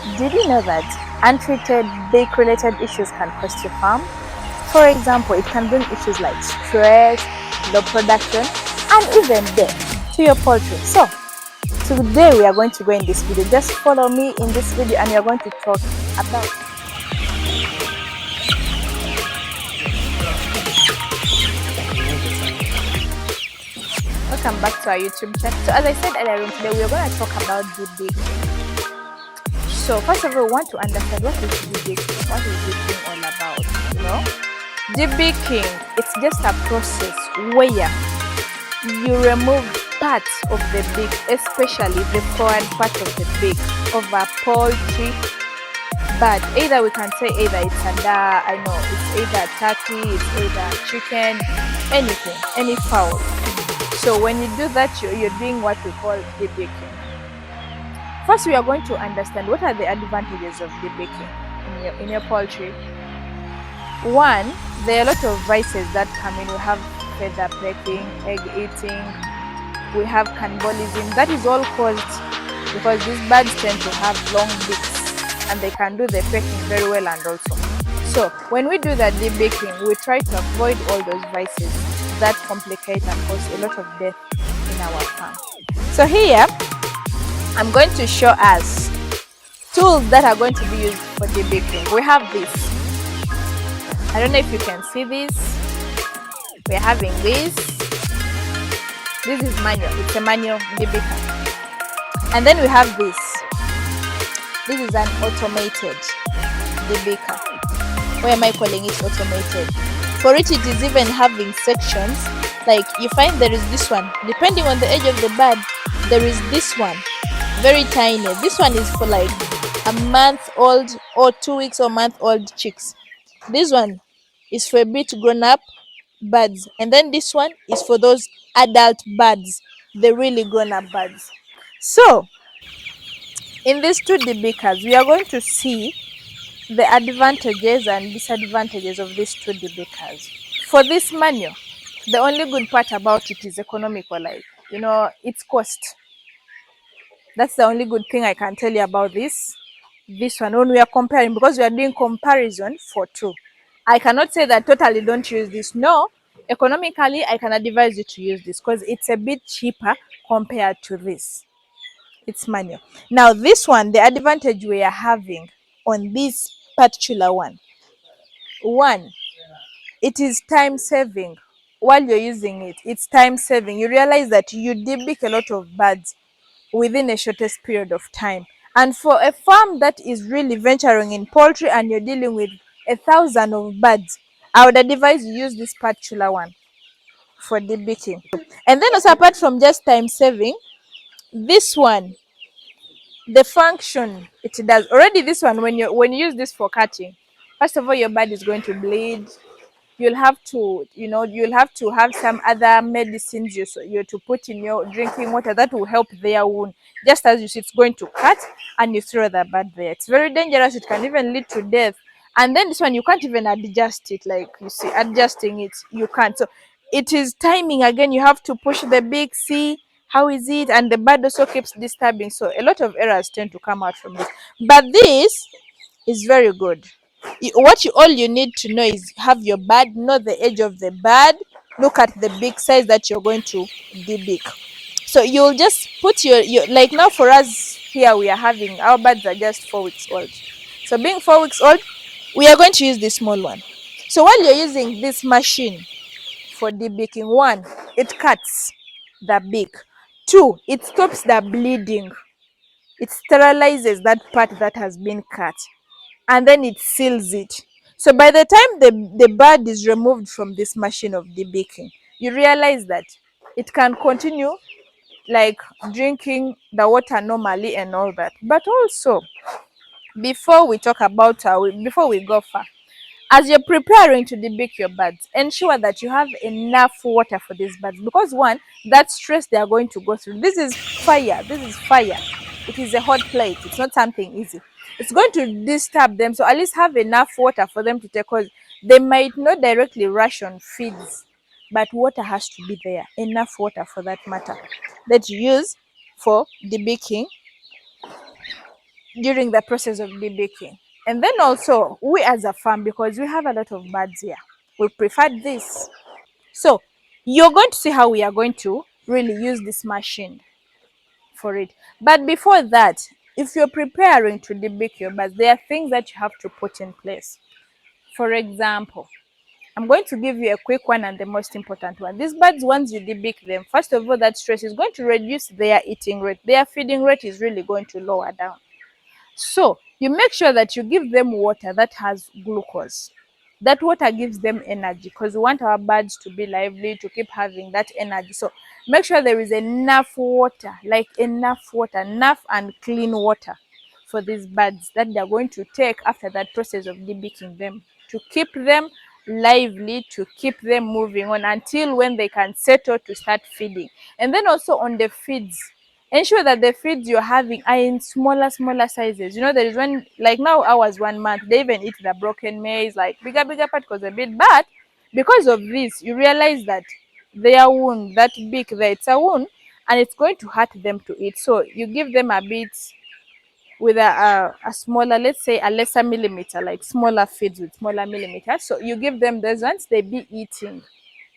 Did you know that untreated beak-related issues can cost your farm? For example, it can bring issues like stress, low production, and even death to your poultry. So, today we are going to go in this video. Just follow me in this video and we are going to talk about. Welcome back to our YouTube channel. So, as I said earlier, today we are going to talk about the beak. So, first of all, we want to understand what is debaking. What is debaking all about? Debaking, it's just a process where you remove parts of the beak, especially the forward part of the beak of a poultry bird. Either we can say it's either turkey, it's either chicken, anything, any fowl. So when you do that, you're doing what we call debaking. First, we are going to understand what are the advantages of debaking in your poultry. One, there are a lot of vices that come in. We have feather pecking, egg eating, we have cannibalism. That is all caused because these birds tend to have long beaks and they can do the pecking very well and also. So when we do that debaking, we try to avoid all those vices that complicate and cause a lot of death in our farm. So here, I'm going to show us tools that are going to be used for debaking. We have this. I don't know if you can see this. We're having this. This is manual. It's a manual debaker. And then we have this. This is an automated debaker. Why am I calling it automated? For it is even having sections. Like you find there is this one. Depending on the age of the bird, there is this one. Very tiny. This one is for like a month old or 2 weeks or month old chicks. This one is for a bit grown up birds, and then this one is for those adult birds, the really grown up birds. So in these two debakers, we are going to see the advantages and disadvantages of these two debakers. For this manual, the only good part about it is economical, like its cost. That's the only good thing I can tell you about this one when we are comparing, because we are doing comparison for two. I cannot say that totally don't use this. No, economically I can advise you to use this because it's a bit cheaper compared to this. It's manual. Now this one, the advantage we are having on this particular one, it is time saving. While you're using it, it's time saving. You realize that you debake a lot of birds within a shortest period of time. And for a farm that is really venturing in poultry and you're dealing with 1,000 of birds, I would advise you use this particular one for debaking. And then also, apart from just time saving, this one, the function it does already, this one, when you use this for cutting, first of all, your bird is going to bleed. You'll have to have some other medicines you to put in your drinking water that will help their wound. Just as you see, it's going to cut and you throw the bird there. It's very dangerous. It can even lead to death. And then this one, you can't even adjust it. Like you see, adjusting it, you can't. So it is timing again. You have to push the beak, see how is it, and the bird also keeps disturbing. So a lot of errors tend to come out from this. But this is very good. All you need to know is have your bird, know the age of the bird, look at the big size that you're going to debake. So you'll just put your like now for us here, we are having our birds are just 4 weeks old. So being 4 weeks old, we are going to use this small one. So while you're using this machine for debaking, one, it cuts the beak. Two, it stops the bleeding. It sterilizes that part that has been cut, and then it seals it. So by the time the bird is removed from this machine of debaking, you realize that it can continue like drinking the water normally and all that. But also, before we talk about before we go far, as you're preparing to debake your birds, ensure that you have enough water for these birds, because one, that stress they are going to go through. This is fire. It is a hot plate. It's not something easy. It's going to disturb them. So at least have enough water for them to take, because they might not directly ration feeds, but water has to be there. Enough water for that matter that you use for debaking during the process of debaking. And then also, we as a farm, because we have a lot of birds here, we prefer this. So you're going to see how we are going to really use this machine for it. But before that, if you're preparing to debake your birds, there are things that you have to put in place. For example, I'm going to give you a quick one and the most important one. These birds, once you debake them, first of all, that stress is going to reduce their eating rate. Their feeding rate is really going to lower down. So you make sure that you give them water that has glucose. That water gives them energy, because we want our birds to be lively, to keep having that energy. So make sure there is enough water, like enough water, enough and clean water for these birds that they're going to take after that process of debaking them, to keep them lively, to keep them moving on until when they can settle to start feeding. And then also on the feeds, ensure that the feeds you're having are in smaller sizes. You know, there is one, like now ours 1 month, they even eat the broken maize, like bigger particles a bit. But because of this, you realize that their wound, that beak there, it's a wound, and it's going to hurt them to eat. So you give them a bit with a smaller, let's say a lesser millimeter, like smaller feeds with smaller millimeters. So you give them those ones, they be eating,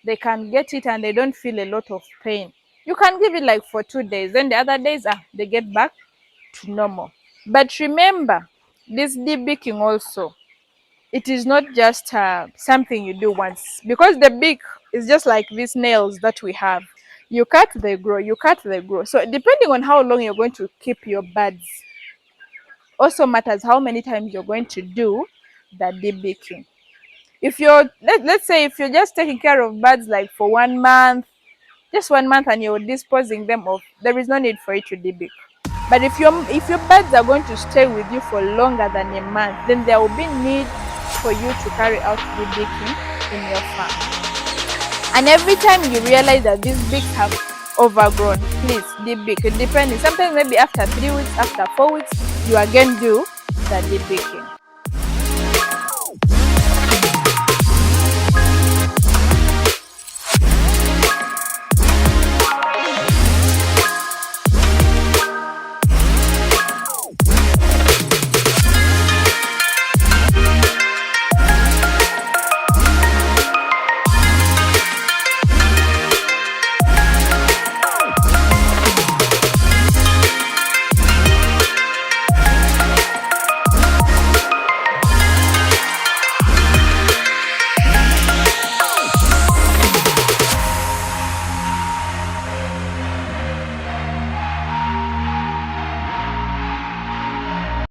they can get it and they don't feel a lot of pain. You can give it like for 2 days, then the other days they get back to normal. But remember, this debeaking also, it is not just something you do once, because the beak is just like these nails that we have. You cut, they grow, you cut, they grow. So depending on how long you're going to keep your birds, also matters how many times you're going to do the debeaking. If you're let's say if you're just taking care of birds like for 1 month, just 1 month, and you're disposing them off, there is no need for it to debake. But if your birds are going to stay with you for longer than a month, then there will be need for you to carry out debaking in your farm. And every time you realize that these beaks have overgrown, please debake. Depending, sometimes maybe after 3 weeks, after 4 weeks, you again do the debaking.